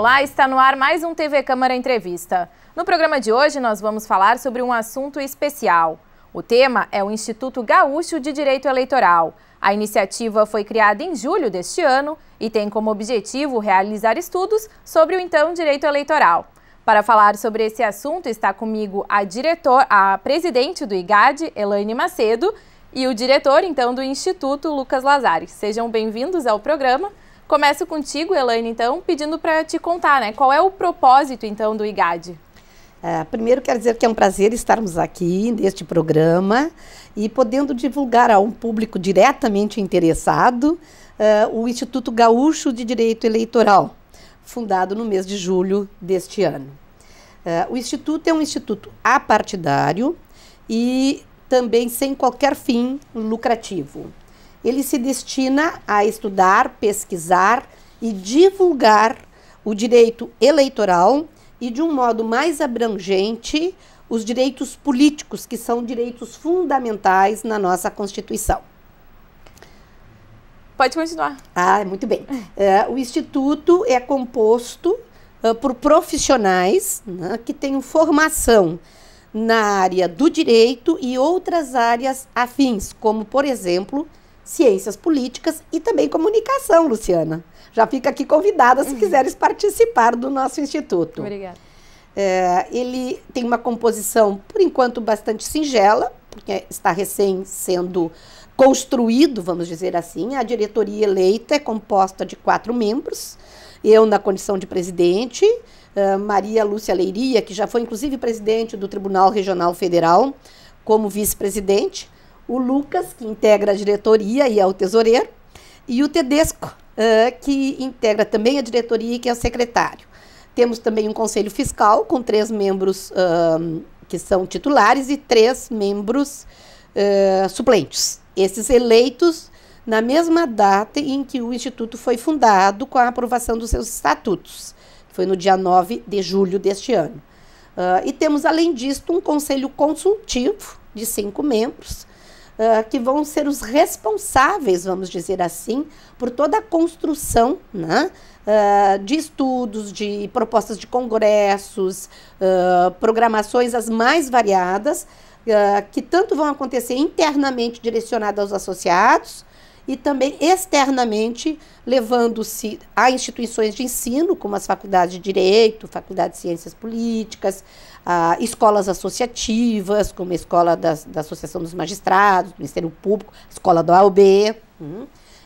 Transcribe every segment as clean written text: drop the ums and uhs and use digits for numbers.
Olá, está no ar mais um TV Câmara Entrevista. No programa de hoje nós vamos falar sobre um assunto especial. O tema é o Instituto Gaúcho de Direito Eleitoral. A iniciativa foi criada em julho deste ano e tem como objetivo realizar estudos sobre o então direito eleitoral. Para falar sobre esse assunto está comigo a presidente do IGAD, Elaine Macedo, e o diretor então do Instituto, Lucas Lazari. Sejam bem-vindos ao programa. Começo contigo, Elaine, então, pedindo para te contar, né? Qual é o propósito, então, do IGAD? Primeiro, quero dizer que é um prazer estarmos aqui neste programa e podendo divulgar a um público diretamente interessado o Instituto Gaúcho de Direito Eleitoral, fundado no mês de julho deste ano. O Instituto é um instituto apartidário e também sem qualquer fim lucrativo. Ele se destina a estudar, pesquisar e divulgar o direito eleitoral e, de um modo mais abrangente, os direitos políticos, que são direitos fundamentais na nossa Constituição. Pode continuar. Muito bem. O Instituto é composto por profissionais, né, que têm formação na área do direito e outras áreas afins, como, por exemplo, ciências políticas e também comunicação, Luciana. Já fica aqui convidada se quiseres participar do nosso instituto. Obrigada. Ele tem uma composição, por enquanto, bastante singela, porque está recém sendo construído, vamos dizer assim. A diretoria eleita é composta de 4 membros, eu na condição de presidente, Maria Lúcia Leiria, que já foi inclusive presidente do Tribunal Regional Federal, como vice-presidente, o Lucas, que integra a diretoria e é o tesoureiro, e o Tedesco, que integra também a diretoria e que é o secretário. Temos também um conselho fiscal com 3 membros que são titulares e 3 membros suplentes. Esses eleitos na mesma data em que o Instituto foi fundado com a aprovação dos seus estatutos, que foi no dia 9 de julho deste ano. E temos, além disso, um conselho consultivo de 5 membros, que vão ser os responsáveis, vamos dizer assim, por toda a construção, né, de estudos, de propostas de congressos, programações as mais variadas, que tanto vão acontecer internamente direcionadas aos associados e também externamente levando-se a instituições de ensino, como as faculdades de Direito, Faculdade de Ciências Políticas, escolas associativas, como a Escola da Associação dos Magistrados, do Ministério Público, a Escola da OAB,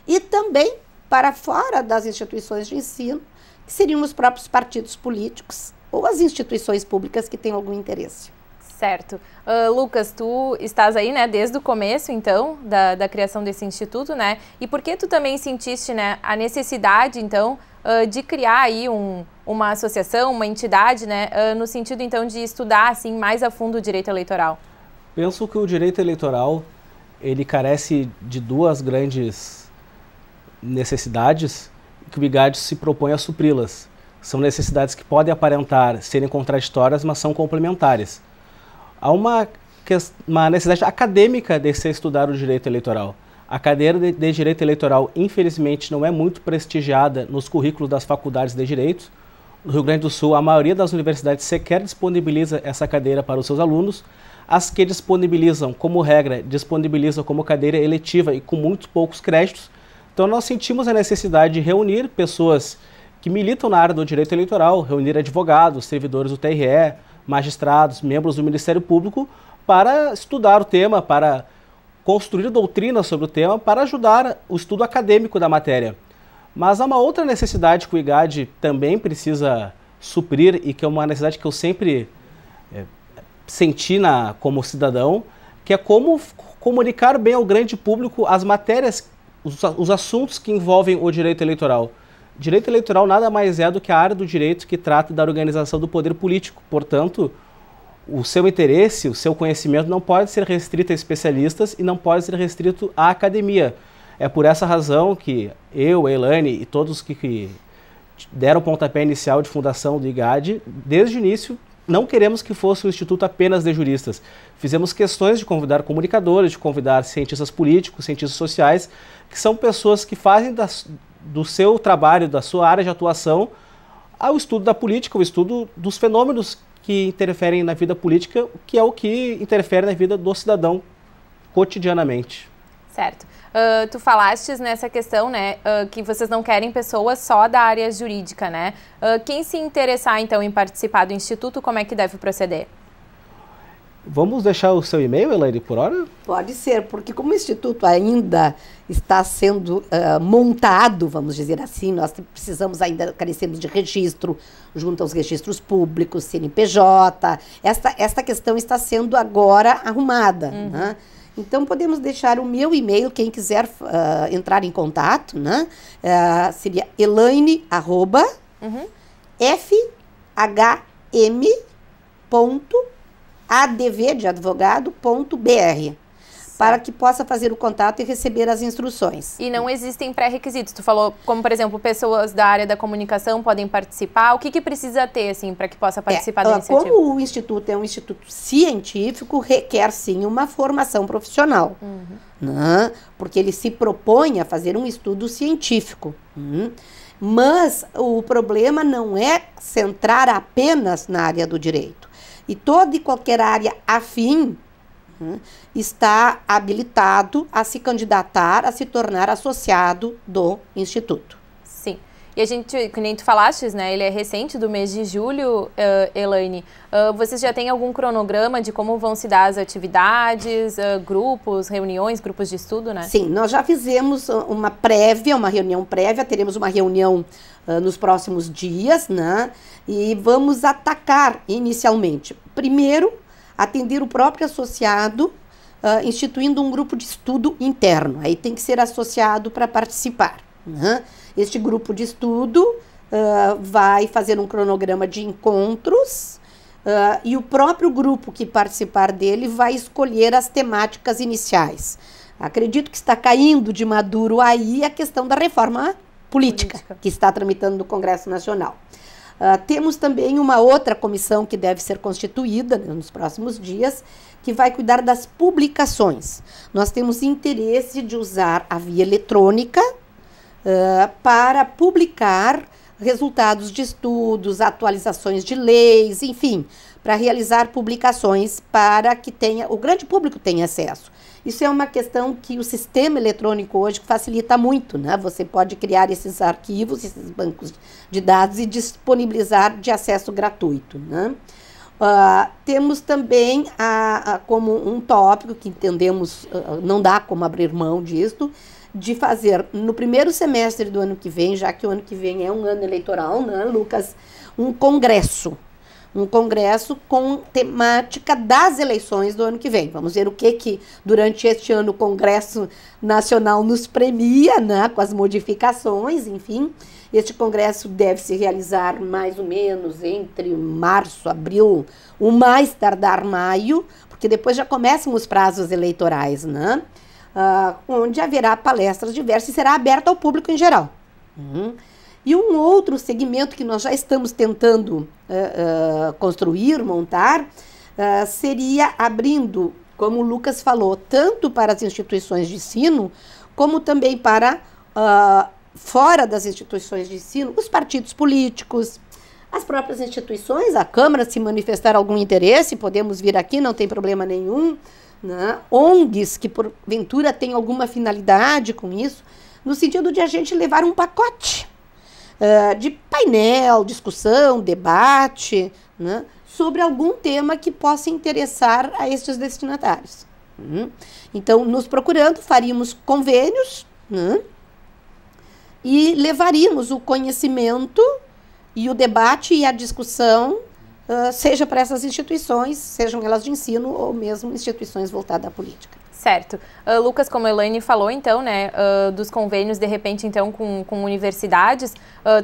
e também para fora das instituições de ensino, que seriam os próprios partidos políticos ou as instituições públicas que têm algum interesse. Certo. Lucas, tu estás aí, né, desde o começo, então, da criação desse instituto, né? E por que tu também sentiste, né, a necessidade, então, de criar aí uma associação, uma entidade, né, no sentido, então, de estudar, assim, mais a fundo o direito eleitoral? Penso que o direito eleitoral, ele carece de 2 grandes necessidades que o IGAD se propõe a supri-las. São necessidades que podem aparentar serem contraditórias, mas são complementares. Há uma necessidade acadêmica de se estudar o direito eleitoral. A cadeira de direito eleitoral, infelizmente, não é muito prestigiada nos currículos das faculdades de direito. No Rio Grande do Sul, a maioria das universidades sequer disponibiliza essa cadeira para os seus alunos. As que disponibilizam, como regra, disponibilizam como cadeira eletiva e com muito poucos créditos. Então nós sentimos a necessidade de reunir pessoas que militam na área do direito eleitoral, reunir advogados, servidores do TRE, magistrados, membros do Ministério Público, para estudar o tema, para construir doutrina sobre o tema, para ajudar o estudo acadêmico da matéria. Mas há uma outra necessidade que o IGAD também precisa suprir e que é uma necessidade que eu sempre senti como cidadão, que é como comunicar bem ao grande público as matérias, os assuntos que envolvem o direito eleitoral. Direito eleitoral nada mais é do que a área do direito que trata da organização do poder político. Portanto, o seu interesse, o seu conhecimento não pode ser restrito a especialistas e não pode ser restrito à academia. É por essa razão que eu, a Elaine e todos que deram o pontapé inicial de fundação do IGAD, desde o início, não queremos que fosse um instituto apenas de juristas. Fizemos questões de convidar comunicadores, de convidar cientistas políticos, cientistas sociais, que são pessoas que fazem do seu trabalho, da sua área de atuação, ao estudo da política, o estudo dos fenômenos que interferem na vida política, que é o que interfere na vida do cidadão cotidianamente. Certo. Tu falastes nessa questão, né, que vocês não querem pessoas só da área jurídica, né? Quem se interessar, então, em participar do Instituto, como é que deve proceder? Vamos deixar o seu e-mail, Elaine, por hora? Pode ser, porque como o Instituto ainda está sendo montado, vamos dizer assim, nós carecemos de registro junto aos registros públicos, CNPJ, esta questão está sendo agora arrumada, né? Então, podemos deixar o meu e-mail, quem quiser entrar em contato, né? Seria elaine@fhm.adv.br, para que possa fazer o contato e receber as instruções. E não existem pré-requisitos? Tu falou, como por exemplo, pessoas da área da comunicação podem participar. O que precisa ter, assim, para que possa participar da iniciativa? Como o Instituto é um instituto científico, requer sim uma formação profissional, né? Porque ele se propõe a fazer um estudo científico. Mas o problema não é centrar apenas na área do direito. E toda e qualquer área afim está habilitado a se candidatar, a se tornar associado do Instituto. Sim. E a gente, que nem tu falastes, né, ele é recente, do mês de julho, Elaine. Vocês já têm algum cronograma de como vão se dar as atividades, grupos, reuniões, grupos de estudo, né? Sim, nós já fizemos uma reunião prévia, teremos uma reunião nos próximos dias, né? E vamos atacar inicialmente. Primeiro, atender o próprio associado, instituindo um grupo de estudo interno. Aí tem que ser associado para participar, né? Este grupo de estudo vai fazer um cronograma de encontros e o próprio grupo que participar dele vai escolher as temáticas iniciais. Acredito que está caindo de maduro aí a questão da reforma política. Que está tramitando no Congresso Nacional. Temos também uma outra comissão que deve ser constituída, né, nos próximos dias, que vai cuidar das publicações. Nós temos interesse de usar a via eletrônica para publicar resultados de estudos, atualizações de leis, enfim, para realizar publicações para que o grande público tenha acesso. Isso é uma questão que o sistema eletrônico hoje facilita muito, né? Você pode criar esses arquivos, esses bancos de dados e disponibilizar de acesso gratuito, né? Temos também como um tópico que entendemos, não dá como abrir mão disso, de fazer no primeiro semestre do ano que vem, já que o ano que vem é um ano eleitoral, né, Lucas, um congresso com temática das eleições do ano que vem. Vamos ver o que durante este ano o Congresso Nacional nos premia, né, com as modificações, enfim. Este congresso deve se realizar mais ou menos entre março, abril, o mais tardar maio, porque depois já começam os prazos eleitorais, né? Onde haverá palestras diversas e será aberto ao público em geral. E um outro segmento que nós já estamos tentando construir, montar, seria abrindo, como o Lucas falou, tanto para as instituições de ensino, como também para fora das instituições de ensino, os partidos políticos, as próprias instituições, a Câmara, se manifestar algum interesse, podemos vir aqui, não tem problema nenhum, né? ONGs que porventura têm alguma finalidade com isso, no sentido de a gente levar um pacote de painel, discussão, debate, né, sobre algum tema que possa interessar a estes destinatários. Então, nos procurando, faríamos convênios, né, e levaríamos o conhecimento e o debate e a discussão, seja para essas instituições, sejam elas de ensino ou mesmo instituições voltadas à política. Certo. Lucas, como a Elaine falou, então, né, dos convênios, de repente, então, com universidades,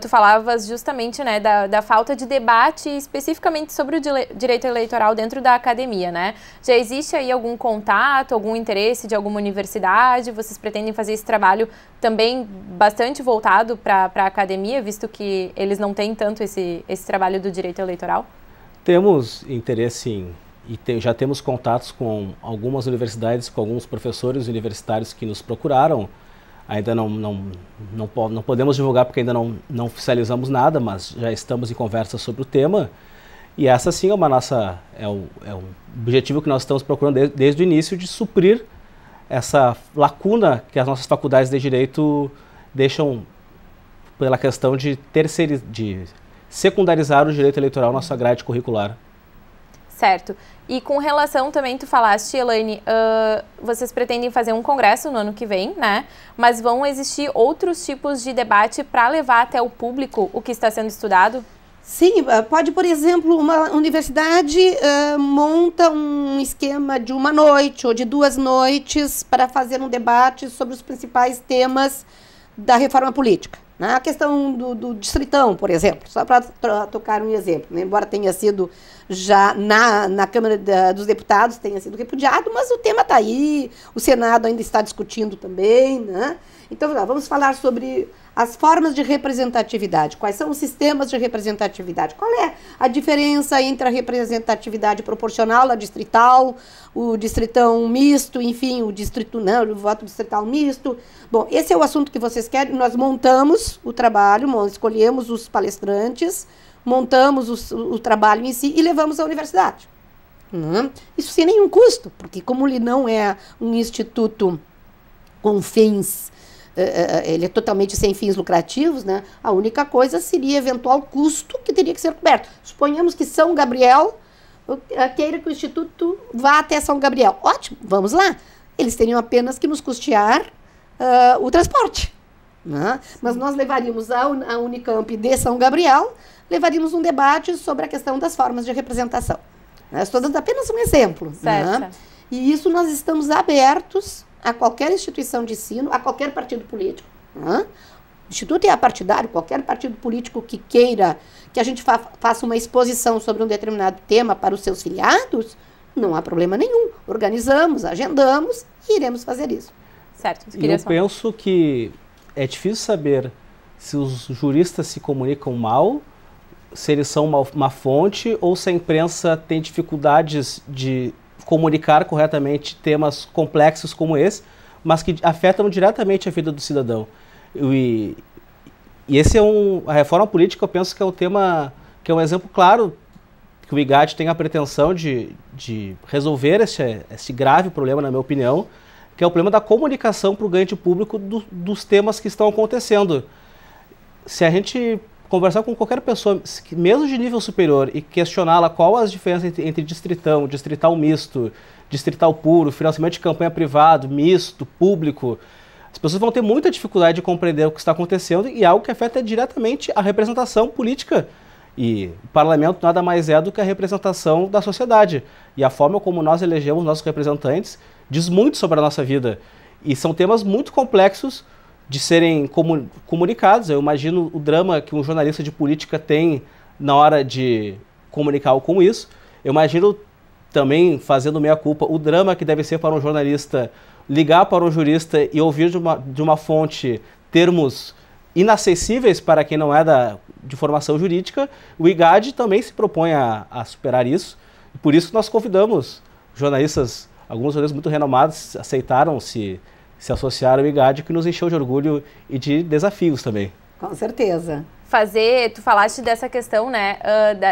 tu falavas justamente, né, da falta de debate especificamente sobre o direito eleitoral dentro da academia, né? Já existe aí algum contato, algum interesse de alguma universidade? Vocês pretendem fazer esse trabalho também bastante voltado para a academia, visto que eles não têm tanto esse trabalho do direito eleitoral? Temos interesse já temos contatos com algumas universidades, com alguns professores universitários que nos procuraram. Ainda não podemos divulgar porque ainda não oficializamos nada, mas já estamos em conversa sobre o tema. E essa sim é o objetivo que nós estamos procurando desde o início, de suprir essa lacuna que as nossas faculdades de Direito deixam pela questão de secundarizar o direito eleitoral na sua grade curricular. Certo. E com relação também, tu falaste, Elaine, vocês pretendem fazer um congresso no ano que vem, né? Mas vão existir outros tipos de debate para levar até o público o que está sendo estudado? Sim, pode, por exemplo, uma universidade monta um esquema de uma noite ou de 2 noites para fazer um debate sobre os principais temas da reforma política. Né? A questão do distritão, por exemplo, só para tocar um exemplo, né? Embora tenha sido já na Câmara dos Deputados, tenha sido repudiado, mas o tema está aí, o Senado ainda está discutindo também, né? Então, vamos falar sobre as formas de representatividade, quais são os sistemas de representatividade, qual é a diferença entre a representatividade proporcional, a distrital, o distritão misto, enfim, o voto distrital misto. Bom, esse é o assunto que vocês querem. Nós montamos o trabalho, escolhemos os palestrantes, montamos o trabalho em si e levamos à universidade. Isso sem nenhum custo, porque como ele não é um instituto com fins, ele é totalmente sem fins lucrativos, né? A única coisa seria eventual custo que teria que ser coberto. Suponhamos que São Gabriel queira que o Instituto vá até São Gabriel. Ótimo, vamos lá. Eles teriam apenas que nos custear o transporte. Né? Mas nós levaríamos a Unicamp de São Gabriel, levaríamos um debate sobre a questão das formas de representação. Estou dando apenas um exemplo. Certo. Né? E isso nós estamos abertos a qualquer instituição de ensino, a qualquer partido político. O Instituto é apartidário, qualquer partido político que queira que a gente faça uma exposição sobre um determinado tema para os seus filiados, não há problema nenhum. Organizamos, agendamos e iremos fazer isso. Certo. Eu penso que é difícil saber se os juristas se comunicam mal, se eles são uma fonte ou se a imprensa tem dificuldades de comunicar corretamente temas complexos como esse, mas que afetam diretamente a vida do cidadão. E esse é a reforma política, eu penso que é um tema, que é um exemplo claro que o IGAD tem a pretensão de resolver esse grave problema, na minha opinião, que é o problema da comunicação para o grande público dos temas que estão acontecendo. Se a gente conversar com qualquer pessoa, mesmo de nível superior, e questioná-la qual as diferenças entre distritão, distrital misto, distrital puro, financiamento de campanha privado, misto, público, as pessoas vão ter muita dificuldade de compreender o que está acontecendo e algo que afeta diretamente a representação política. E o parlamento nada mais é do que a representação da sociedade. E a forma como nós elegemos nossos representantes diz muito sobre a nossa vida. E são temas muito complexos de serem comunicados. Eu imagino o drama que um jornalista de política tem na hora de comunicar algo como isso. Eu imagino também, fazendo meia-culpa, o drama que deve ser para um jornalista ligar para um jurista e ouvir de uma fonte termos inacessíveis para quem não é de formação jurídica. O IGAD também se propõe a superar isso. E por isso que nós convidamos jornalistas, alguns jornalistas muito renomados, aceitaram se associar ao IGAD, que nos encheu de orgulho e de desafios também. Com certeza. Tu falaste dessa questão, né,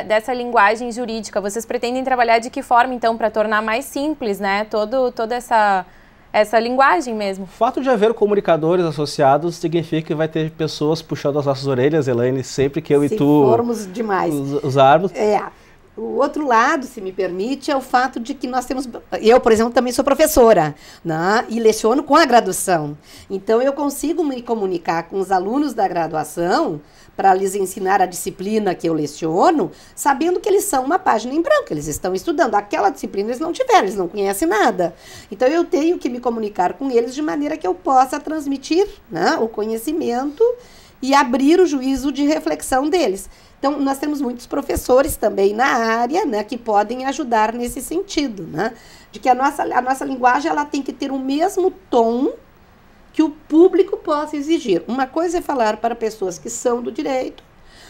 dessa linguagem jurídica. Vocês pretendem trabalhar de que forma, então, para tornar mais simples, né, toda essa linguagem mesmo? O fato de haver comunicadores associados significa que vai ter pessoas puxando as nossas orelhas, Elaine, sempre que eu e tu formos demais usarmos. O outro lado, se me permite, é o fato de que nós temos... Eu, por exemplo, também sou professora, né? E leciono com a graduação. Então, eu consigo me comunicar com os alunos da graduação para lhes ensinar a disciplina que eu leciono, sabendo que eles são uma página em branco, eles estão estudando. Aquela disciplina eles não tiveram, eles não conhecem nada. Então, eu tenho que me comunicar com eles de maneira que eu possa transmitir, né, o conhecimento e abrir o juízo de reflexão deles. Então, nós temos muitos professores também na área, né, que podem ajudar nesse sentido, né, de que a nossa linguagem ela tem que ter o mesmo tom que o público possa exigir. Uma coisa é falar para pessoas que são do direito,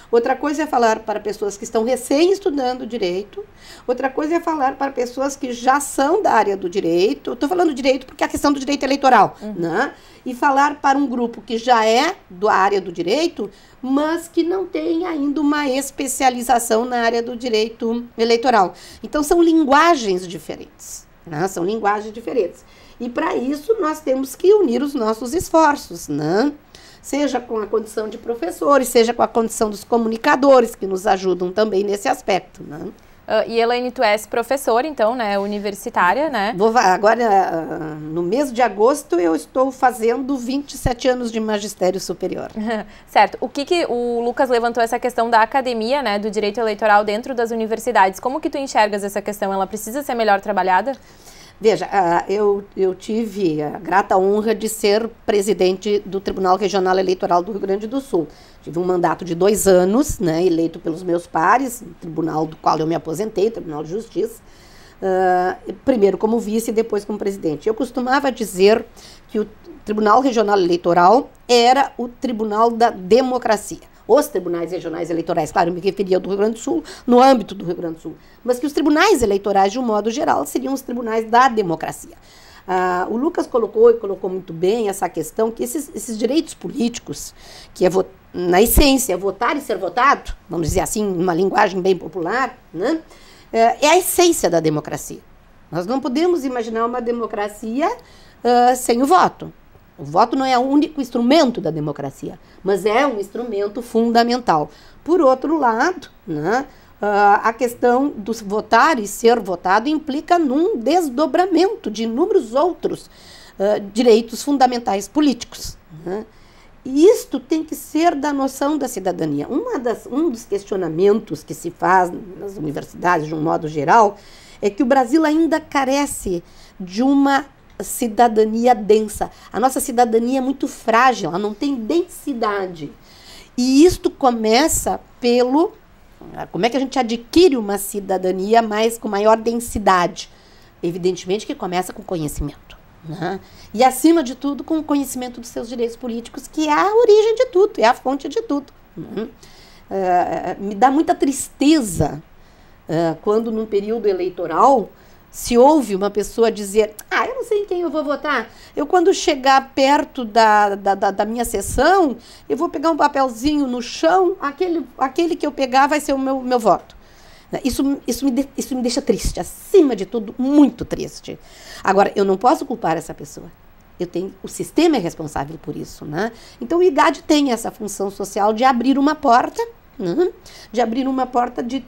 Outra coisa é falar para pessoas que estão recém estudando direito. Outra coisa é falar para pessoas que já são da área do direito. Estou falando direito porque é a questão do direito eleitoral, né? E falar para um grupo que já é da área do direito, mas que não tem ainda uma especialização na área do direito eleitoral. Então, são linguagens diferentes, né? São linguagens diferentes. E, para isso, nós temos que unir os nossos esforços, né? Seja com a condição de professores, seja com a condição dos comunicadores, que nos ajudam também nesse aspecto, né? E Elaine, tu és professora, então, né, universitária, né? Agora, no mês de agosto, eu estou fazendo 27 anos de magistério superior. Certo. O que o Lucas levantou essa questão da academia, né, do direito eleitoral dentro das universidades. Como que tu enxergas essa questão? Ela precisa ser melhor trabalhada? Veja, eu tive a grata honra de ser presidente do Tribunal Regional Eleitoral do Rio Grande do Sul. Tive um mandato de 2 anos, né, eleito pelos meus pares, tribunal do qual eu me aposentei, Tribunal de Justiça, primeiro como vice e depois como presidente. Eu costumava dizer que o Tribunal Regional Eleitoral era o tribunal da democracia. Os tribunais regionais eleitorais, claro, eu me referia ao do Rio Grande do Sul, no âmbito do Rio Grande do Sul, mas que os tribunais eleitorais, de um modo geral, seriam os tribunais da democracia. O Lucas colocou muito bem essa questão que esses direitos políticos, que é, na essência, votar e ser votado, vamos dizer assim, numa linguagem bem popular, né, é a essência da democracia. Nós não podemos imaginar uma democracia sem o voto. O voto não é o único instrumento da democracia, mas é um instrumento fundamental. Por outro lado, né, a questão do votar e ser votado implica num desdobramento de inúmeros outros direitos fundamentais políticos, né? E isto tem que ser da noção da cidadania. Um dos questionamentos que se faz nas universidades, de um modo geral, é que o Brasil ainda carece de uma cidadania densa. A nossa cidadania é muito frágil, ela não tem densidade. E isto começa pelo... Como é que a gente adquire uma cidadania com maior densidade? Evidentemente que começa com conhecimento, né? E, acima de tudo, com o conhecimento dos seus direitos políticos, que é a origem de tudo, é a fonte de tudo. Me dá muita tristeza quando, num período eleitoral, se ouve uma pessoa dizer, eu não sei em quem eu vou votar, eu quando chegar perto da minha sessão, eu vou pegar um papelzinho no chão, aquele que eu pegar vai ser o meu voto. Isso me deixa triste, acima de tudo, muito triste. Agora, eu não posso culpar essa pessoa. O sistema é responsável por isso, né? Então, o IGAD tem essa função social de abrir uma porta, né? De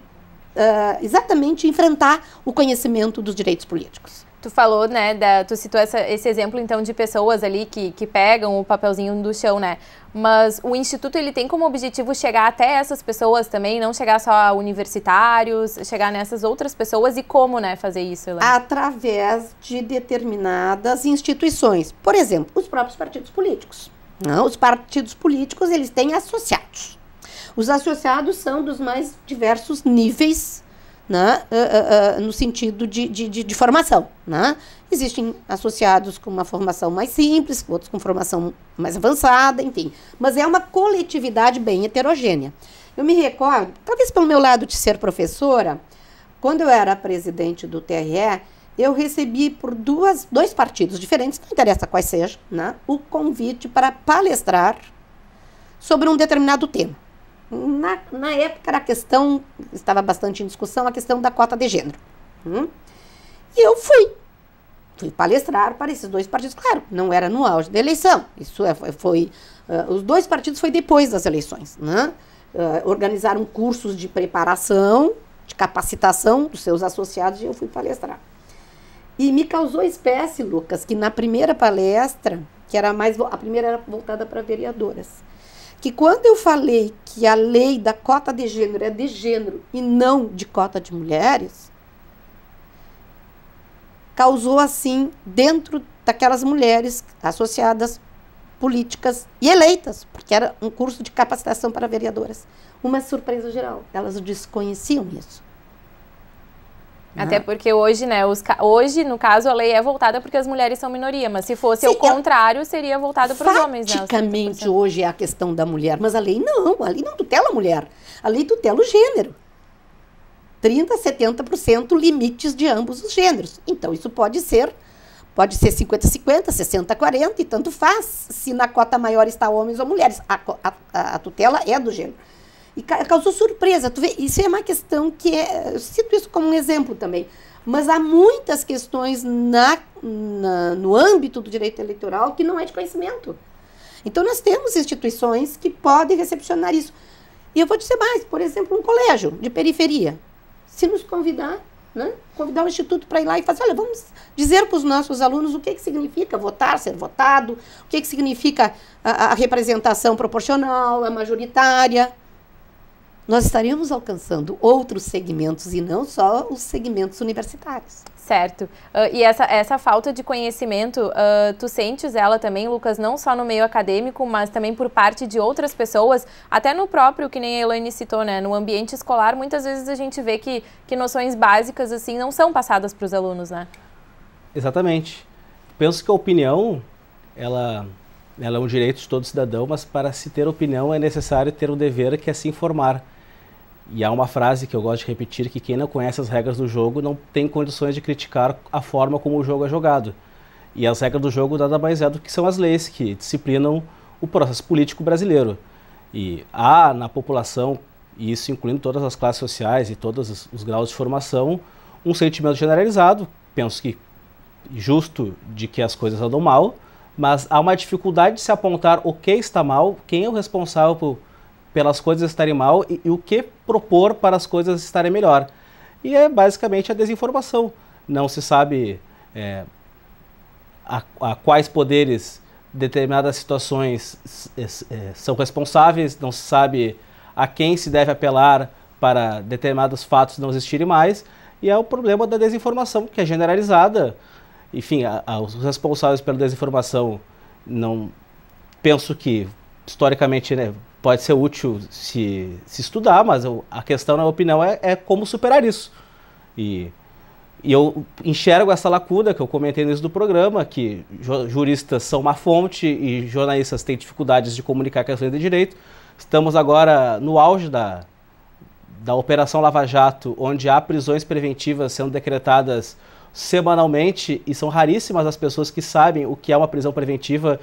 exatamente enfrentar o conhecimento dos direitos políticos. Tu falou, né, tu citou esse exemplo, então, de pessoas ali que pegam o papelzinho do chão, né? Mas o Instituto, ele tem como objetivo chegar até essas pessoas também, não chegar só a universitários, chegar nessas outras pessoas e como, né, fazer isso, Elaine? Através de determinadas instituições. Por exemplo, os próprios partidos políticos. Não, os partidos políticos, eles têm associados. Os associados são dos mais diversos níveis, né, no sentido de formação, né? Existem associados com uma formação mais simples, outros com formação mais avançada, enfim. Mas é uma coletividade bem heterogênea. Eu me recordo, talvez pelo meu lado de ser professora, quando eu era presidente do TRE, eu recebi por dois partidos diferentes, não interessa quais sejam, né, o convite para palestrar sobre um determinado tema. Na época, a questão estava bastante em discussão, a questão da cota de gênero. E eu fui palestrar para esses dois partidos. Claro, não era no auge da eleição. Isso os dois partidos foi depois das eleições, né? Organizaram cursos de preparação, de capacitação dos seus associados, e eu fui palestrar. E me causou espécie, Lucas, que na primeira palestra, a primeira era voltada para vereadoras, que quando eu falei que a lei da cota de gênero é de gênero e não de cota de mulheres, causou, assim, dentro daquelas mulheres associadas políticas e eleitas, porque era um curso de capacitação para vereadoras, uma surpresa geral. Elas desconheciam isso. Até porque hoje, né, hoje, no caso, a lei é voltada porque as mulheres são minoria, mas se fosse o contrário, seria voltada para os homens, né? Praticamente hoje é a questão da mulher, mas a lei não tutela a mulher, a lei tutela o gênero. 30%, 70% limites de ambos os gêneros. Então, isso pode ser 50-50, 60-40 e tanto faz se na cota maior está homens ou mulheres. A tutela é do gênero. E causou surpresa. Tu vê, isso é uma questão que eu cito isso como um exemplo também. Mas há muitas questões no âmbito do direito eleitoral que não é de conhecimento. Então, nós temos instituições que podem recepcionar isso. E eu vou dizer mais, por exemplo, um colégio de periferia. Se nos convidar, né, convidar o Instituto para ir lá e fazer, olha, vamos dizer para os nossos alunos o que significa votar, ser votado, o que significa a representação proporcional, a majoritária. Nós estaremos alcançando outros segmentos e não só os segmentos universitários. Certo. E essa falta de conhecimento, tu sentes ela também, Lucas, não só no meio acadêmico, mas também por parte de outras pessoas, até no próprio, que nem a Elaine citou, né, no ambiente escolar, muitas vezes a gente vê que noções básicas, assim, não são passadas para os alunos, né? Exatamente. Penso que a opinião, ela é um direito de todo cidadão, mas para se ter opinião é necessário ter o dever que é se informar. E há uma frase que eu gosto de repetir, que quem não conhece as regras do jogo não tem condições de criticar a forma como o jogo é jogado. E as regras do jogo nada mais é do que são as leis que disciplinam o processo político brasileiro. E há na população, e isso incluindo todas as classes sociais e todos os graus de formação, um sentimento generalizado, penso que justo, de que as coisas andam mal, mas há uma dificuldade de se apontar o que está mal, quem é o responsável pelas coisas estarem mal e o que propor para as coisas estarem melhor. E é basicamente a desinformação. Não se sabe a quais poderes determinadas situações são responsáveis, não se sabe a quem se deve apelar para determinados fatos não existirem mais, e é o problema da desinformação, que é generalizada. Enfim, os responsáveis pela desinformação, não penso que, historicamente, né, pode ser útil se estudar, mas a questão, na minha opinião, é como superar isso. E eu enxergo essa lacuna que eu comentei no início do programa, que juristas são uma fonte e jornalistas têm dificuldades de comunicar questões de direito. Estamos agora no auge da Operação Lava Jato, onde há prisões preventivas sendo decretadas semanalmente, e são raríssimas as pessoas que sabem o que é uma prisão preventiva,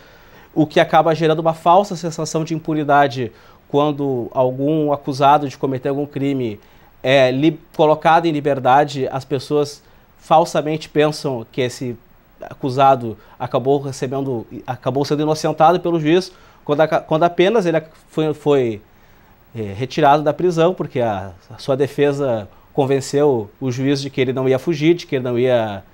o que acaba gerando uma falsa sensação de impunidade quando algum acusado de cometer algum crime é colocado em liberdade. As pessoas falsamente pensam que esse acusado acabou sendo inocentado pelo juiz, quando apenas ele foi retirado da prisão, porque a sua defesa convenceu o juiz de que ele não ia fugir, de que ele não ia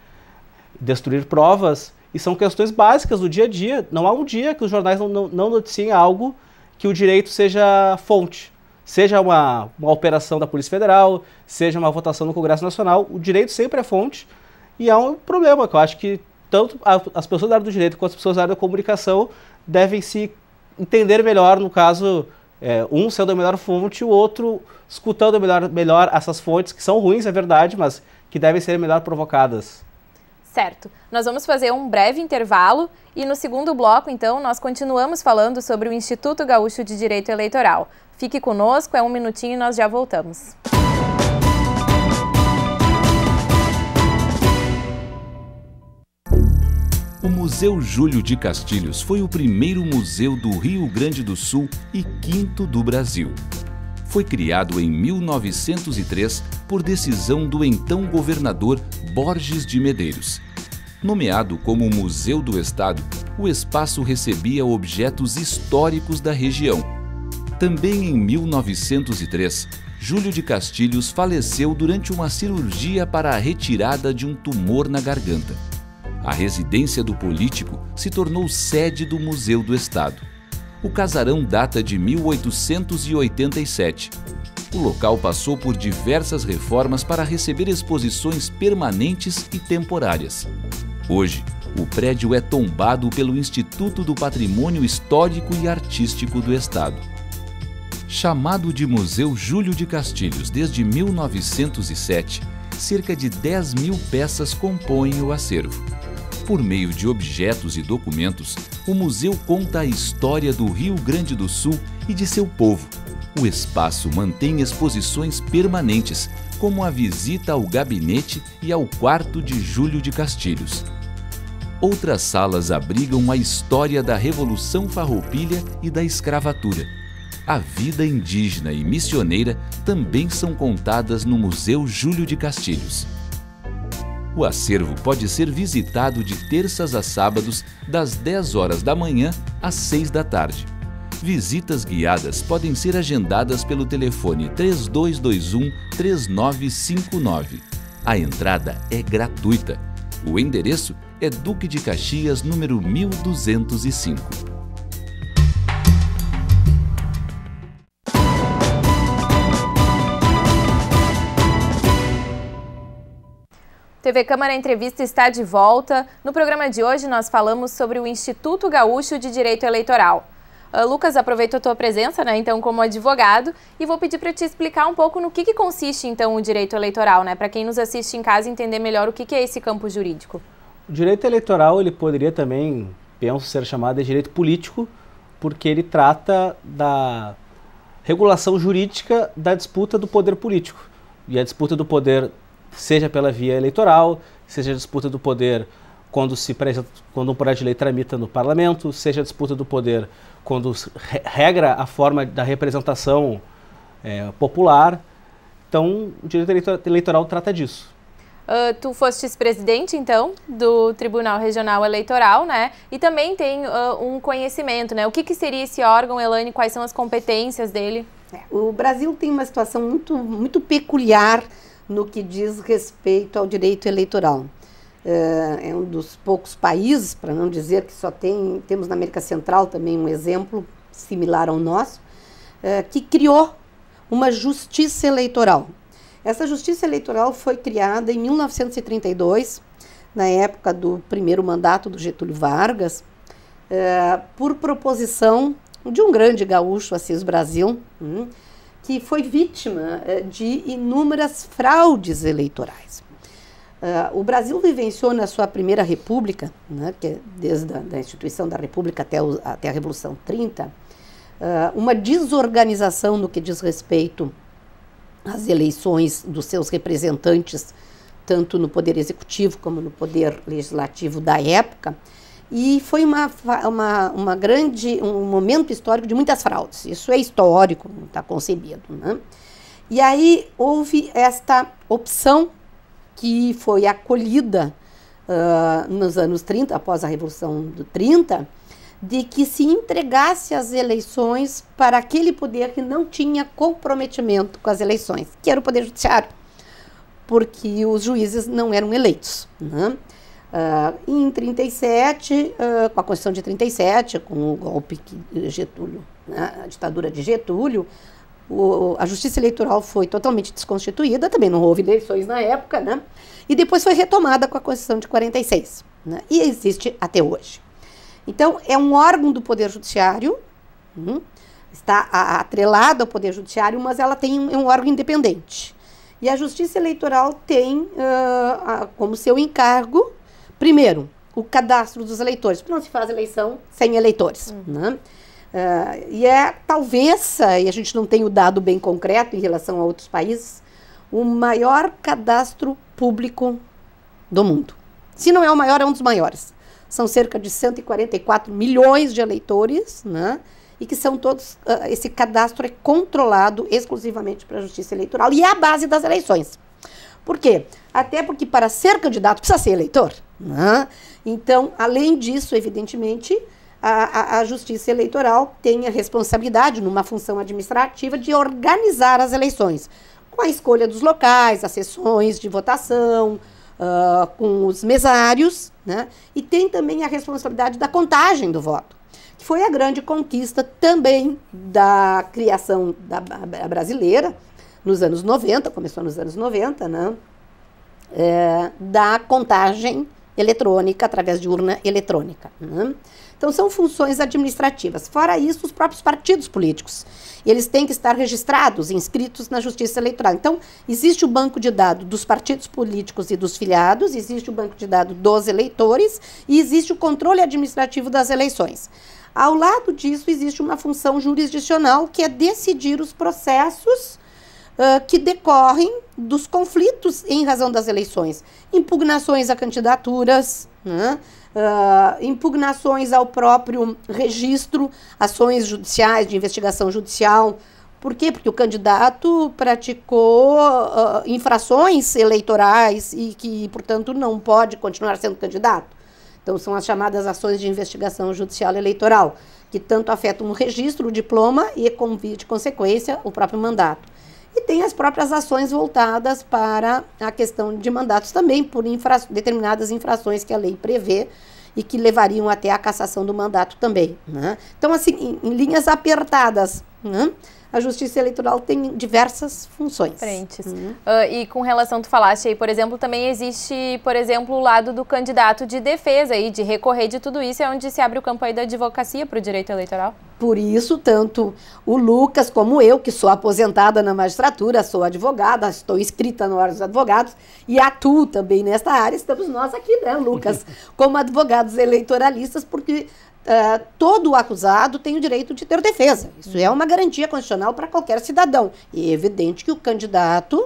destruir provas. E são questões básicas do dia a dia. Não há um dia que os jornais não noticiem algo que o direito seja fonte. Seja uma operação da Polícia Federal, seja uma votação no Congresso Nacional, o direito sempre é fonte. E há um problema, que eu acho que tanto as pessoas da área do direito quanto as pessoas da área da comunicação devem se entender melhor, no caso, um sendo a melhor fonte, o outro escutando melhor essas fontes, que são ruins, é verdade, mas que devem ser melhor provocadas. Certo. Nós vamos fazer um breve intervalo e no segundo bloco, então, nós continuamos falando sobre o Instituto Gaúcho de Direito Eleitoral. Fique conosco, é um minutinho e nós já voltamos. O Museu Júlio de Castilhos foi o primeiro museu do Rio Grande do Sul e quinto do Brasil. Foi criado em 1903 por decisão do então governador Borges de Medeiros. Nomeado como Museu do Estado, o espaço recebia objetos históricos da região. Também em 1903, Júlio de Castilhos faleceu durante uma cirurgia para a retirada de um tumor na garganta. A residência do político se tornou sede do Museu do Estado. O casarão data de 1887. O local passou por diversas reformas para receber exposições permanentes e temporárias. Hoje, o prédio é tombado pelo Instituto do Patrimônio Histórico e Artístico do Estado. Chamado de Museu Júlio de Castilhos desde 1907, cerca de 10.000 peças compõem o acervo. Por meio de objetos e documentos, o museu conta a história do Rio Grande do Sul e de seu povo. O espaço mantém exposições permanentes, como a visita ao gabinete e ao quarto de Júlio de Castilhos. Outras salas abrigam a história da Revolução Farroupilha e da escravatura. A vida indígena e missioneira também são contadas no Museu Júlio de Castilhos. O acervo pode ser visitado de terças a sábados, das 10 horas da manhã às 6 da tarde. Visitas guiadas podem ser agendadas pelo telefone 3221-3959. A entrada é gratuita. O endereço é Duque de Caxias, número 1205. TV Câmara Entrevista está de volta. No programa de hoje nós falamos sobre o Instituto Gaúcho de Direito Eleitoral. Lucas, aproveito a tua presença, então, como advogado, e vou pedir para te explicar um pouco no que consiste, então, o direito eleitoral, para quem nos assiste em casa entender melhor o que é esse campo jurídico. O direito eleitoral, ele poderia também, penso, ser chamado de direito político, porque ele trata da regulação jurídica da disputa do poder político. E a disputa do poder, seja pela via eleitoral, seja a disputa do poder quando um projeto de lei tramita no parlamento, seja a disputa do poder quando regra a forma da representação popular. Então, o direito eleitoral trata disso. Tu fostes presidente, então, do Tribunal Regional Eleitoral, E também tem um conhecimento, O que seria esse órgão, Elaine? Quais são as competências dele? O Brasil tem uma situação muito peculiar no que diz respeito ao direito eleitoral. É um dos poucos países, para não dizer que só temos na América Central também um exemplo similar ao nosso, que criou uma justiça eleitoral. Essa justiça eleitoral foi criada em 1932, na época do primeiro mandato do Getúlio Vargas, por proposição de um grande gaúcho, Assis Brasil, que foi vítima de inúmeras fraudes eleitorais. O Brasil vivenciou na sua primeira república, que é desde a instituição da república até a Revolução 30, uma desorganização no que diz respeito às eleições dos seus representantes, tanto no poder executivo como no poder legislativo da época, e foi um momento histórico de muitas fraudes. Isso é histórico, está concebido. E aí houve esta opção que foi acolhida nos anos 30, após a Revolução do 30, de que se entregasse as eleições para aquele poder que não tinha comprometimento com as eleições, que era o Poder Judiciário, porque os juízes não eram eleitos. Em 37, com a Constituição de 37, com o golpe de Getúlio, a ditadura de Getúlio, a justiça eleitoral foi totalmente desconstituída, também não houve eleições na época, e depois foi retomada com a Constituição de 46, e existe até hoje. Então, é um órgão do Poder Judiciário, está atrelado ao Poder Judiciário, mas ela tem um órgão independente. E a Justiça Eleitoral tem como seu encargo, primeiro, o cadastro dos eleitores, porque não se faz eleição sem eleitores. E talvez, e a gente não tem o dado bem concreto em relação a outros países, o maior cadastro público do mundo. Se não é o maior, é um dos maiores. São cerca de 144 milhões de eleitores, e que são todos, esse cadastro é controlado exclusivamente pela Justiça Eleitoral e é a base das eleições. Por quê? Até porque para ser candidato precisa ser eleitor. Então, além disso, evidentemente, a Justiça Eleitoral tem a responsabilidade, numa função administrativa, de organizar as eleições, com a escolha dos locais, as sessões de votação, com os mesários, e tem também a responsabilidade da contagem do voto, que foi a grande conquista também da criação brasileira, nos anos 90, começou nos anos 90, da contagem eletrônica, através de urna eletrônica. Né? Então, são funções administrativas. Fora isso, os próprios partidos políticos. Eles têm que estar registrados, inscritos na Justiça Eleitoral. Então, existe o banco de dados dos partidos políticos e dos filiados, existe o banco de dados dos eleitores e existe o controle administrativo das eleições. Ao lado disso, existe uma função jurisdicional, que é decidir os processos que decorrem dos conflitos em razão das eleições. Impugnações a candidaturas, né? Impugnações ao próprio registro, ações judiciais, de investigação judicial. Por quê? Porque o candidato praticou infrações eleitorais e que, portanto, não pode continuar sendo candidato. Então, são as chamadas ações de investigação judicial eleitoral, que tanto afetam o registro, o diploma e, de consequência, o próprio mandato. E tem as próprias ações voltadas para a questão de mandatos também, por determinadas infrações que a lei prevê e que levariam até a cassação do mandato também. Né? Então, assim, em linhas apertadas, né? A Justiça Eleitoral tem diversas funções. Frentes. E com relação, tu falaste aí, por exemplo, também existe, por exemplo, o lado do candidato de defesa aí, de recorrer de tudo isso, é onde se abre o campo aí da advocacia para o direito eleitoral. Por isso, tanto o Lucas como eu, que sou aposentada na magistratura, sou advogada, estou inscrita no Ordem dos Advogados e atuo também nesta área, estamos nós aqui, né, Lucas, como advogados eleitoralistas, porque todo acusado tem o direito de ter defesa. Isso é uma garantia constitucional para qualquer cidadão. E é evidente que o candidato,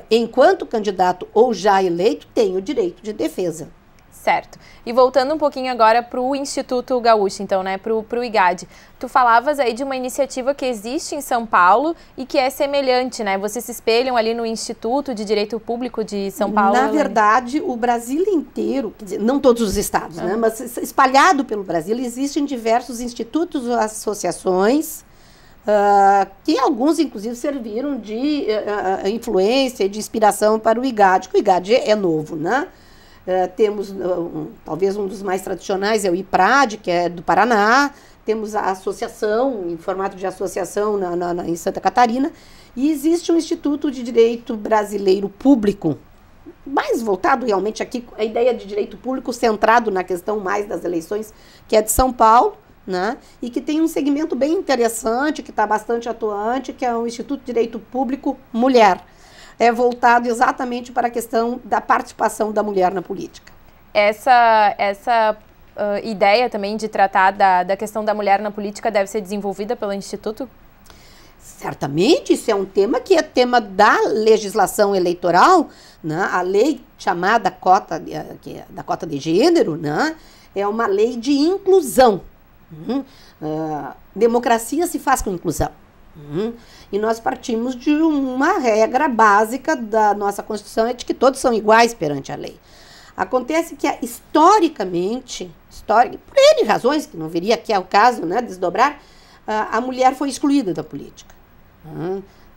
enquanto candidato ou já eleito, tem o direito de defesa. Certo. E voltando um pouquinho agora para o Instituto Gaúcho, então, né, para o IGAD. Tu falavas aí de uma iniciativa que existe em São Paulo e que é semelhante, né? Vocês se espelham ali no Instituto de Direito Público de São Paulo? Na verdade, o Brasil inteiro, quer dizer, não todos os estados, né, mas espalhado pelo Brasil, existem diversos institutos ou associações que alguns, inclusive, serviram de influência e de inspiração para o IGAD, que o IGAD é novo, né? Temos, talvez um dos mais tradicionais é o IPRAD, que é do Paraná, temos a associação, em formato de associação em Santa Catarina, e existe um Instituto de Direito Brasileiro Público, mais voltado realmente aqui, a ideia de direito público centrado na questão mais das eleições, que é de São Paulo, né? E que tem um segmento bem interessante, que está bastante atuante, que é o Instituto de Direito Público Mulher. É voltado exatamente para a questão da participação da mulher na política. Essa ideia também de tratar da questão da mulher na política deve ser desenvolvida pelo Instituto? Certamente, isso é um tema que é tema da legislação eleitoral, né? A lei chamada da cota de gênero, né? É uma lei de inclusão. Democracia se faz com inclusão. E nós partimos de uma regra básica da nossa Constituição, é de que todos são iguais perante a lei. Acontece que, historicamente, por N razões, que não viria aqui ao caso, né, desdobrar, a mulher foi excluída da política.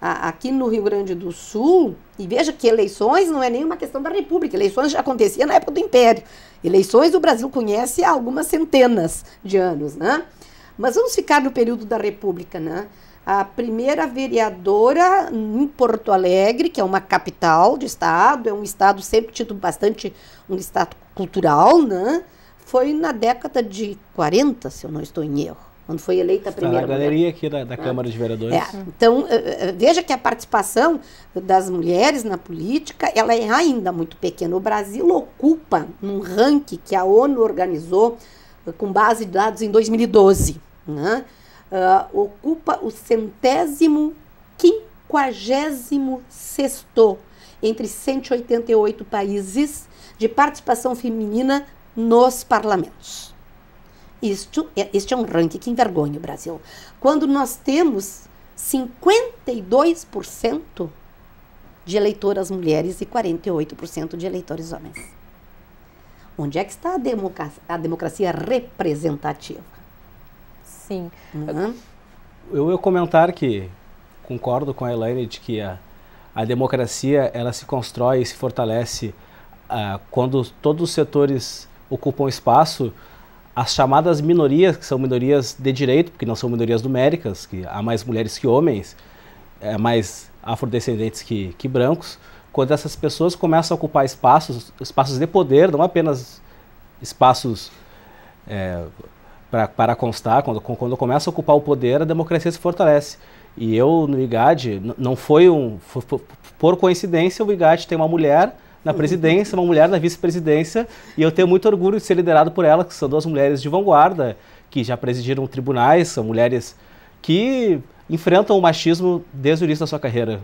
Aqui no Rio Grande do Sul, e veja que eleições não é nenhuma questão da República, eleições já aconteciam na época do Império. Eleições o Brasil conhece há algumas centenas de anos, né? Mas vamos ficar no período da República, né? A primeira vereadora em Porto Alegre, que é uma capital de estado, é um estado sempre tido bastante um estado cultural, né? Foi na década de 40, se eu não estou em erro, quando foi eleita a primeira mulher. Na galeria aqui da Câmara de Vereadores. Então, veja que a participação das mulheres na política, ela é ainda muito pequena. O Brasil ocupa, num ranking que a ONU organizou, com base de dados em 2012, né? Ocupa o 156º entre 188 países de participação feminina nos parlamentos. Este é um ranking que envergonha o Brasil. Quando nós temos 52% de eleitoras mulheres e 48% de eleitores homens. Onde é que está a democracia representativa? Sim. Eu ia comentar que concordo com a Elaine de que a democracia ela se constrói e se fortalece quando todos os setores ocupam espaço. As chamadas minorias, que são minorias de direito, porque não são minorias numéricas, que há mais mulheres que homens, mais afrodescendentes que brancos, quando essas pessoas começam a ocupar espaços de poder, não apenas espaços para constar, quando começa a ocupar o poder, a democracia se fortalece. E eu, no IGAD, não foi por coincidência, o IGAD tem uma mulher na presidência, uma mulher na vice-presidência, e eu tenho muito orgulho de ser liderado por ela, que são duas mulheres de vanguarda, que já presidiram tribunais, são mulheres que enfrentam o machismo desde o início da sua carreira.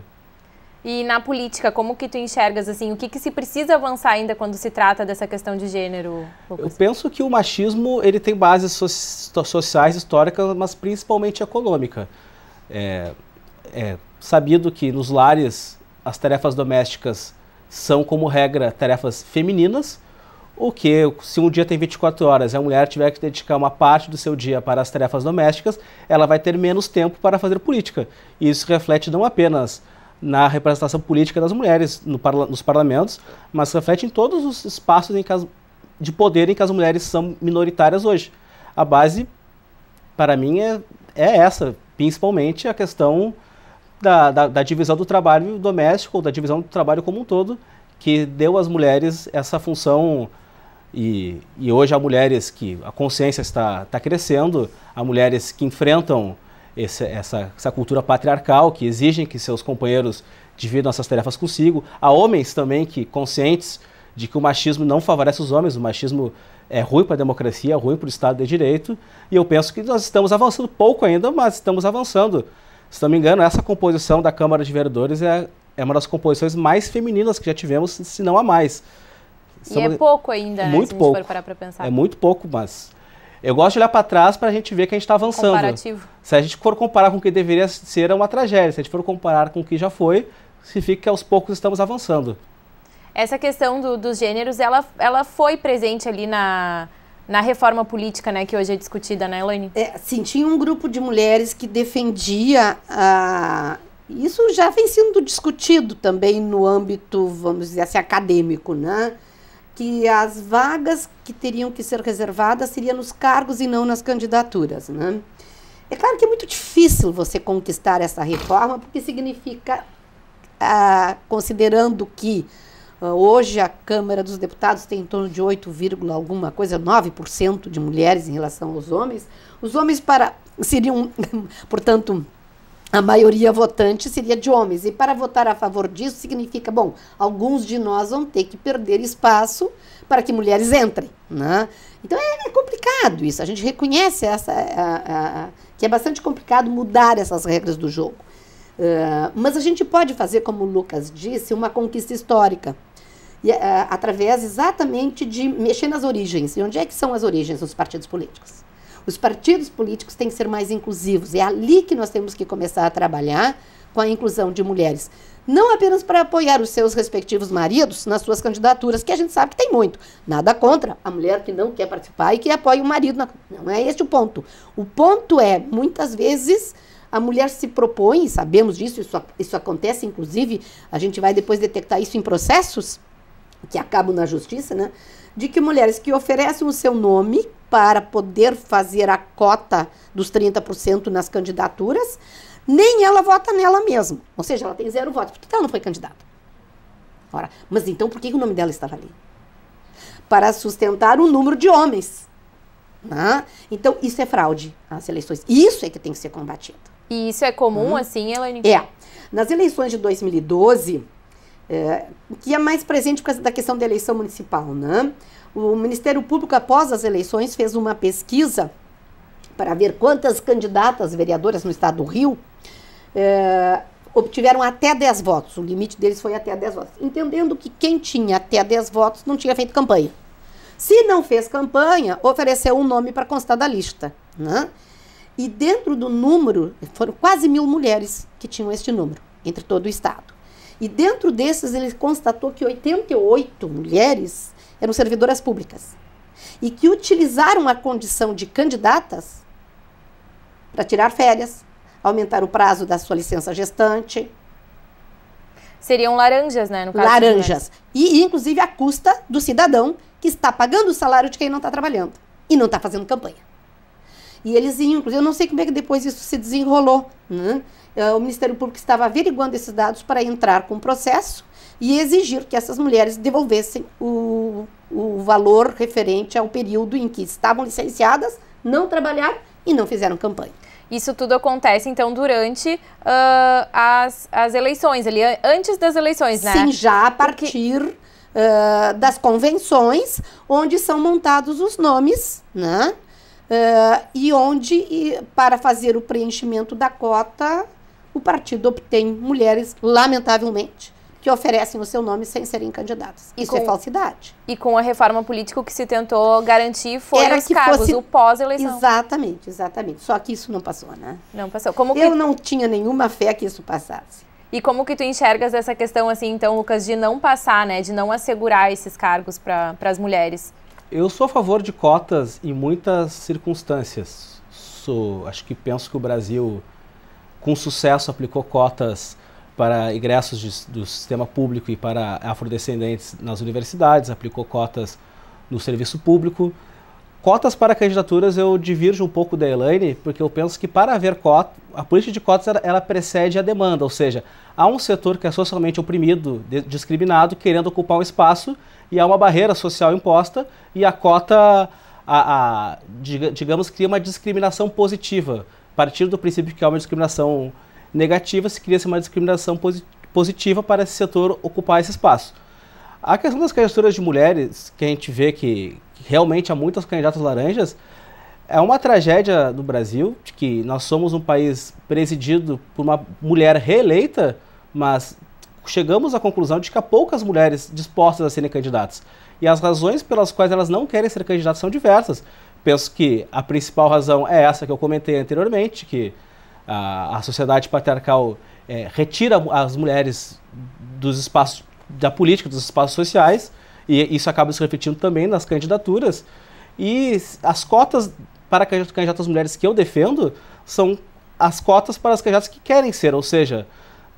E na política, como que tu enxergas, assim, o que se precisa avançar ainda quando se trata dessa questão de gênero, Lucas? Eu penso que o machismo, ele tem bases sociais, históricas, mas principalmente econômica. É sabido que nos lares as tarefas domésticas são, como regra, tarefas femininas, o que, se um dia tem 24 horas e a mulher tiver que dedicar uma parte do seu dia para as tarefas domésticas, ela vai ter menos tempo para fazer política. E isso reflete não apenas na representação política das mulheres nos parlamentos, mas reflete em todos os espaços de poder em que as mulheres são minoritárias hoje. A base, para mim, é essa, principalmente a questão da divisão do trabalho doméstico, ou da divisão do trabalho como um todo, que deu às mulheres essa função, e hoje há mulheres que a consciência está crescendo, há mulheres que enfrentam essa cultura patriarcal, que exigem que seus companheiros dividam essas tarefas consigo. Há homens também que, conscientes de que o machismo não favorece os homens, o machismo é ruim para a democracia, é ruim para o Estado de Direito, e eu penso que nós estamos avançando pouco ainda, mas estamos avançando. Se não me engano, essa composição da Câmara de Vereadores é uma das composições mais femininas que já tivemos, se não a mais. E é pouco ainda, né, se a gente for parar para pensar. É muito pouco, mas eu gosto de olhar para trás para a gente ver que a gente está avançando. Comparativo. Se a gente for comparar com o que deveria ser, é uma tragédia. Se a gente for comparar com o que já foi, significa que aos poucos estamos avançando. Essa questão dos gêneros, ela foi presente ali na reforma política, né, que hoje é discutida, né, Elaine? Sim, tinha um grupo de mulheres que defendia isso já vem sendo discutido também no âmbito, vamos dizer assim, acadêmico, né? Que as vagas que teriam que ser reservadas seriam nos cargos e não nas candidaturas, né? É claro que é muito difícil você conquistar essa reforma, porque significa, considerando que hoje a Câmara dos Deputados tem em torno de 9% de mulheres em relação aos homens. Os homens seriam, portanto, a maioria votante seria de homens. E para votar a favor disso significa, bom, alguns de nós vão ter que perder espaço para que mulheres entrem, né? Então é complicado isso. A gente reconhece que é bastante complicado mudar essas regras do jogo. Mas a gente pode fazer, como o Lucas disse, uma conquista histórica. Através exatamente de mexer nas origens. E onde é que são as origens dos partidos políticos? Os partidos políticos têm que ser mais inclusivos. É ali que nós temos que começar a trabalhar com a inclusão de mulheres. Não apenas para apoiar os seus respectivos maridos nas suas candidaturas, que a gente sabe que tem muito. Nada contra a mulher que não quer participar e que apoia o marido. Não é este o ponto. O ponto é, muitas vezes, a mulher se propõe, sabemos disso, isso acontece, inclusive, a gente vai depois detectar isso em processos que acabam na justiça, né? De que mulheres que oferecem o seu nome para poder fazer a cota dos 30% nas candidaturas, nem ela vota nela mesma. Ou seja, ela tem 0 votos. Por que ela não foi candidata? Ora, mas então por que o nome dela estava ali? Para sustentar o número de homens. Né? Então, isso é fraude às eleições. Isso é que tem que ser combatido. E isso é comum, assim, Elaine? Nas eleições de 2012... que é mais presente por causa da questão da eleição municipal, né? O Ministério Público, após as eleições, fez uma pesquisa para ver quantas candidatas vereadoras no estado do Rio obtiveram até 10 votos. O limite deles foi até 10 votos. Entendendo que quem tinha até 10 votos não tinha feito campanha. Se não fez campanha, ofereceu um nome para constar da lista, né? E dentro do número, foram quase 1.000 mulheres que tinham este número, entre todo o estado. E dentro desses, ele constatou que 88 mulheres eram servidoras públicas e que utilizaram a condição de candidatas para tirar férias, aumentar o prazo da sua licença gestante. Seriam laranjas, né? No caso, laranjas. E, inclusive, à custa do cidadão que está pagando o salário de quem não está trabalhando e não está fazendo campanha. E eles iam, inclusive, eu não sei como é que depois isso se desenrolou, né? O Ministério Público estava averiguando esses dados para entrar com o processo e exigir que essas mulheres devolvessem o valor referente ao período em que estavam licenciadas, não trabalharam e não fizeram campanha. Isso tudo acontece, então, durante as eleições, ali, antes das eleições, né? Sim, já a partir das convenções, onde são montados os nomes, né? E onde, para fazer o preenchimento da cota, o partido obtém mulheres, lamentavelmente, que oferecem o seu nome sem serem candidatas. Isso é falsidade. E com a reforma política, o que se tentou garantir foi os cargos, o pós-eleição. Exatamente, exatamente. Só que isso não passou, né? Não passou. Eu não tinha nenhuma fé que isso passasse. E como que tu enxergas essa questão, assim, então, Lucas, de não passar, né? De não assegurar esses cargos para as mulheres? Eu sou a favor de cotas em muitas circunstâncias. Acho que penso que o Brasil, com sucesso, aplicou cotas para ingressos do sistema público e para afrodescendentes nas universidades, aplicou cotas no serviço público. Cotas para candidaturas eu divirjo um pouco da Elaine, porque eu penso que para haver cota, a política de cotas ela precede a demanda, ou seja, há um setor que é socialmente oprimido, discriminado, querendo ocupar um espaço, e há uma barreira social imposta, e a cota, digamos, cria uma discriminação positiva. A partir do princípio que há uma discriminação negativa, se cria uma discriminação positiva para esse setor ocupar esse espaço. A questão das candidaturas de mulheres, que a gente vê que realmente há muitas candidatas laranjas, é uma tragédia no Brasil, de que nós somos um país presidido por uma mulher reeleita, mas chegamos à conclusão de que há poucas mulheres dispostas a serem candidatas. E as razões pelas quais elas não querem ser candidatas são diversas. Penso que a principal razão é essa que eu comentei anteriormente, que a sociedade patriarcal retira as mulheres dos espaços da política, dos espaços sociais, e isso acaba se refletindo também nas candidaturas. E as cotas para candidatas mulheres que eu defendo são as cotas para as candidatas que querem ser, ou seja,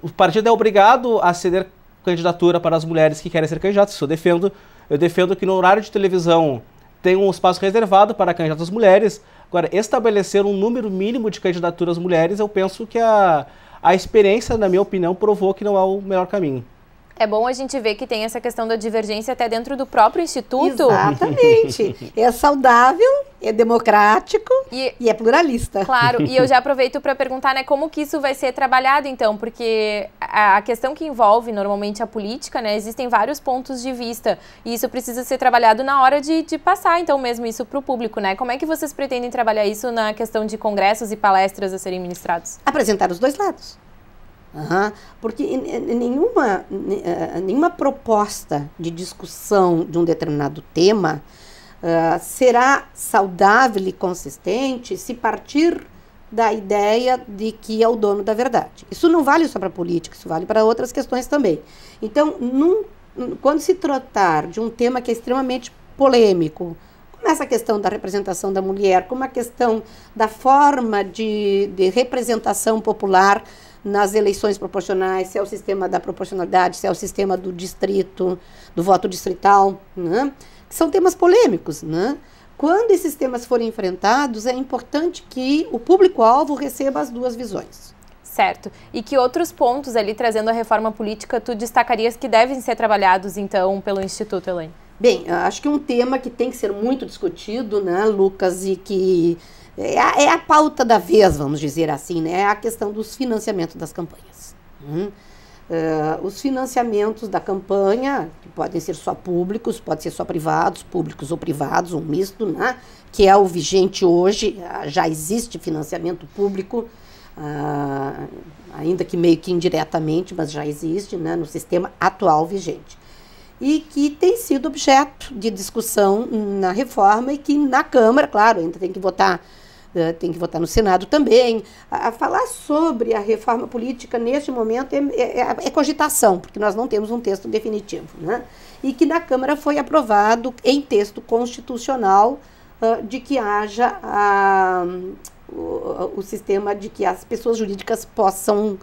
o partido é obrigado a ceder candidatura para as mulheres que querem ser candidatas. Isso eu defendo que no horário de televisão tem um espaço reservado para candidatas mulheres. Agora, estabelecer um número mínimo de candidaturas mulheres, eu penso que a experiência, na minha opinião, provou que não é o melhor caminho. É bom a gente ver que tem essa questão da divergência até dentro do próprio instituto. Exatamente. É saudável, é democrático e é pluralista. Claro, e eu já aproveito para perguntar, né, como que isso vai ser trabalhado, então, porque a questão que envolve normalmente a política, né, existem vários pontos de vista e isso precisa ser trabalhado na hora de passar, então, mesmo isso para o público, né? Como é que vocês pretendem trabalhar isso na questão de congressos e palestras a serem ministrados? Apresentar os dois lados. Porque nenhuma proposta de discussão de um determinado tema será saudável e consistente se partir da ideia de que é o dono da verdade. Isso não vale só para a política, isso vale para outras questões também. Então, quando se tratar de um tema que é extremamente polêmico, como essa questão da representação da mulher, como a questão da forma de representação popular nas eleições proporcionais, se é o sistema da proporcionalidade, se é o sistema do distrito, do voto distrital, né? Que são temas polêmicos, né? Quando esses temas forem enfrentados, é importante que o público-alvo receba as duas visões. Certo. E que outros pontos ali, trazendo a reforma política, tu destacarias que devem ser trabalhados, então, pelo Instituto, Elaine? Bem, acho que um tema que tem que ser muito discutido, né, Lucas, e que é a pauta da vez, vamos dizer assim, né? É a questão dos financiamentos das campanhas. Os financiamentos da campanha, que podem ser só públicos, podem ser só privados, públicos ou privados, um misto, né? Que é o vigente hoje. Já existe financiamento público, ainda que meio que indiretamente, mas já existe, né, no sistema atual vigente. E que tem sido objeto de discussão na reforma e que na Câmara, claro, ainda tem que votar no Senado também. A falar sobre a reforma política neste momento é cogitação, porque nós não temos um texto definitivo, né? E que na Câmara foi aprovado em texto constitucional de que haja o sistema de que as pessoas jurídicas possam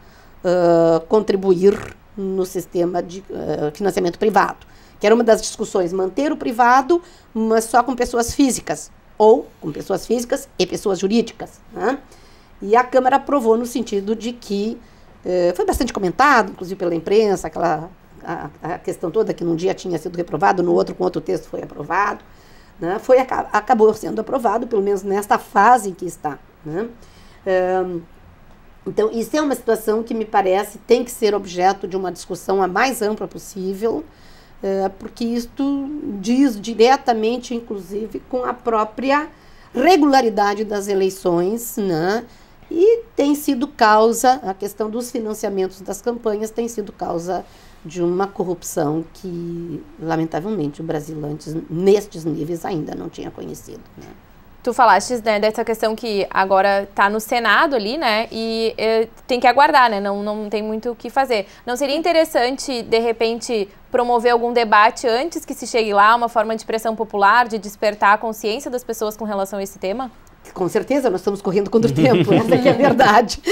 contribuir no sistema de financiamento privado, que era uma das discussões, manter o privado, mas só com pessoas físicas, ou com pessoas físicas e pessoas jurídicas, né? E a Câmara aprovou no sentido de que, foi bastante comentado, inclusive pela imprensa, aquela a questão toda, que num dia tinha sido reprovado, no outro com outro texto foi aprovado, né? Acabou sendo aprovado, pelo menos nesta fase em que está, né? Então, isso é uma situação que me parece tem que ser objeto de uma discussão a mais ampla possível, porque isto diz diretamente, inclusive, com a própria regularidade das eleições, né? E tem sido causa, a questão dos financiamentos das campanhas tem sido causa de uma corrupção que, lamentavelmente, o Brasil antes, nestes níveis, ainda não tinha conhecido, né? Tu falaste, né, dessa questão que agora está no Senado ali, né, e tem que aguardar, né, não tem muito o que fazer. Não seria interessante, de repente, promover algum debate antes que se chegue lá, uma forma de pressão popular, de despertar a consciência das pessoas com relação a esse tema? Com certeza, nós estamos correndo contra o tempo, essa aqui é a verdade.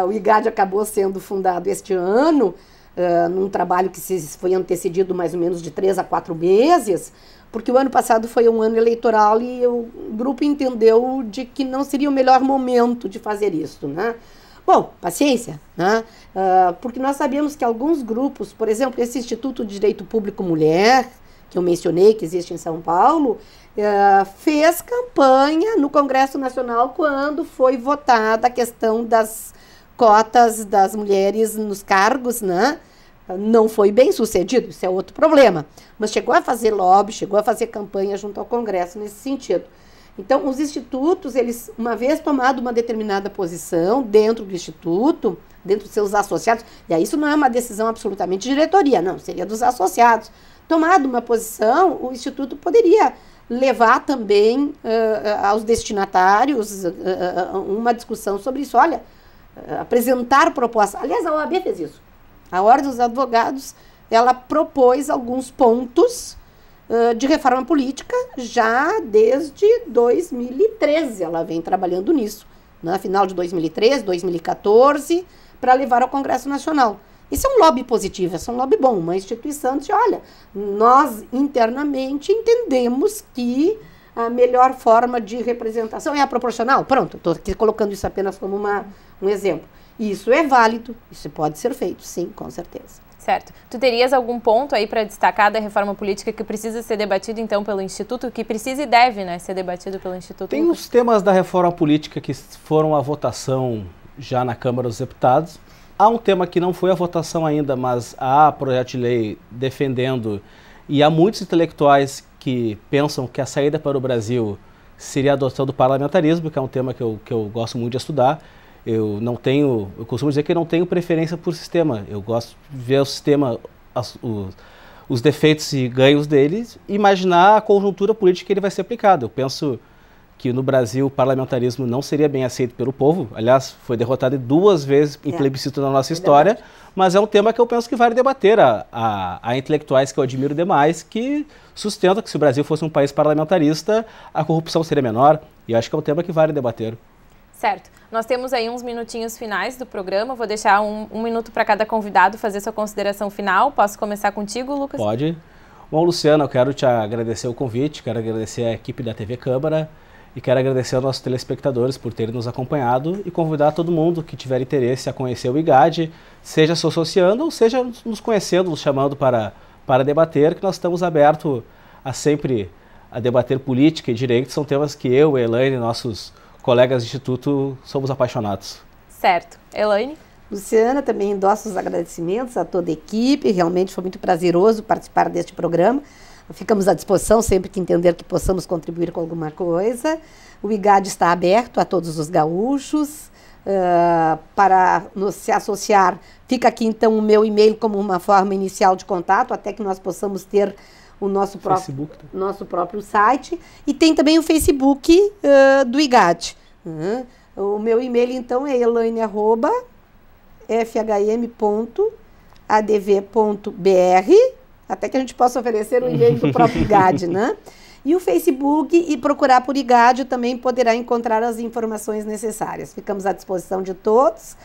O IGAD acabou sendo fundado este ano, num trabalho que foi antecedido mais ou menos de 3 a 4 meses, porque o ano passado foi um ano eleitoral e o grupo entendeu de que não seria o melhor momento de fazer isso, né? Bom, paciência, né? Porque nós sabemos que alguns grupos, por exemplo, esse Instituto de Direito Público Mulher, que eu mencionei, que existe em São Paulo, fez campanha no Congresso Nacional quando foi votada a questão das cotas das mulheres nos cargos, né? Não foi bem sucedido, isso é outro problema, mas chegou a fazer lobby, chegou a fazer campanha junto ao Congresso nesse sentido. Então, os institutos, eles, uma vez tomado uma determinada posição dentro do instituto, dentro dos seus associados, e aí isso não é uma decisão absolutamente de diretoria, não, seria dos associados. Tomado uma posição, o instituto poderia levar também aos destinatários uma discussão sobre isso. Olha, apresentar propostas. Aliás, a OAB fez isso. A Ordem dos Advogados, ela propôs alguns pontos de reforma política já desde 2013. Ela vem trabalhando nisso, no final de 2013, 2014, para levar ao Congresso Nacional. Isso é um lobby positivo, é um lobby bom, uma instituição de, olha, nós internamente entendemos que a melhor forma de representação é a proporcional. Pronto, estou aqui colocando isso apenas como um exemplo. Isso é válido, isso pode ser feito, sim, com certeza. Certo. Tu terias algum ponto aí para destacar da reforma política que precisa ser debatido, então, pelo Instituto, que precisa e deve, né, ser debatido pelo Instituto? Tem os temas da reforma política que foram à votação já na Câmara dos Deputados. Há um tema que não foi à votação ainda, mas há projeto de lei defendendo, e há muitos intelectuais que pensam que a saída para o Brasil seria a adoção do parlamentarismo, que é um tema que eu gosto muito de estudar. Eu costumo dizer que eu não tenho preferência por sistema. Eu gosto de ver o sistema, os defeitos e ganhos dele, e imaginar a conjuntura política que ele vai ser aplicado. Eu penso que no Brasil o parlamentarismo não seria bem aceito pelo povo. Aliás, foi derrotado 2 vezes em plebiscito na nossa história, mas é um tema que eu penso que vale debater. Há intelectuais que eu admiro demais que sustentam que se o Brasil fosse um país parlamentarista, a corrupção seria menor, e eu acho que é um tema que vale debater. Certo. Nós temos aí uns minutinhos finais do programa. Vou deixar um minuto para cada convidado fazer sua consideração final. Posso começar contigo, Lucas? Pode. Bom, Luciana, eu quero te agradecer o convite, quero agradecer a equipe da TV Câmara e quero agradecer aos nossos telespectadores por terem nos acompanhado e convidar todo mundo que tiver interesse a conhecer o IGAD, seja se associando ou seja nos conhecendo, nos chamando para debater, que nós estamos abertos a debater política e direito. São temas que eu, Elaine e nossos colegas do Instituto somos apaixonados. Certo. Elaine? Luciana, também endosso os agradecimentos a toda a equipe, realmente foi muito prazeroso participar deste programa. Ficamos à disposição sempre que entender que possamos contribuir com alguma coisa. O IGAD está aberto a todos os gaúchos. Para se associar, fica aqui então o meu e-mail como uma forma inicial de contato, até que nós possamos ter o nosso próprio site. E tem também o Facebook do IGAD. O meu e-mail então é elaine@fhm.adv.br, até que a gente possa oferecer o e-mail do próprio IGAD, né? E o Facebook, e procurar por IGAD também poderá encontrar as informações necessárias. Ficamos à disposição de todos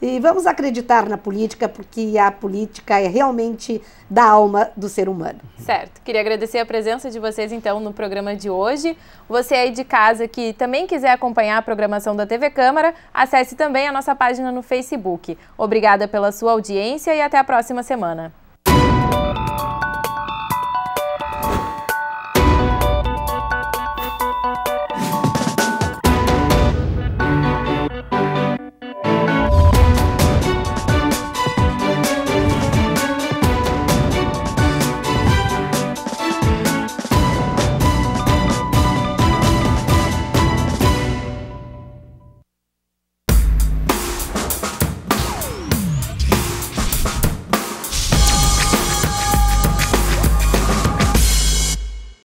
E vamos acreditar na política, porque a política é realmente da alma do ser humano. Certo. Queria agradecer a presença de vocês, então, no programa de hoje. Você aí de casa que também quiser acompanhar a programação da TV Câmara, acesse também a nossa página no Facebook. Obrigada pela sua audiência e até a próxima semana.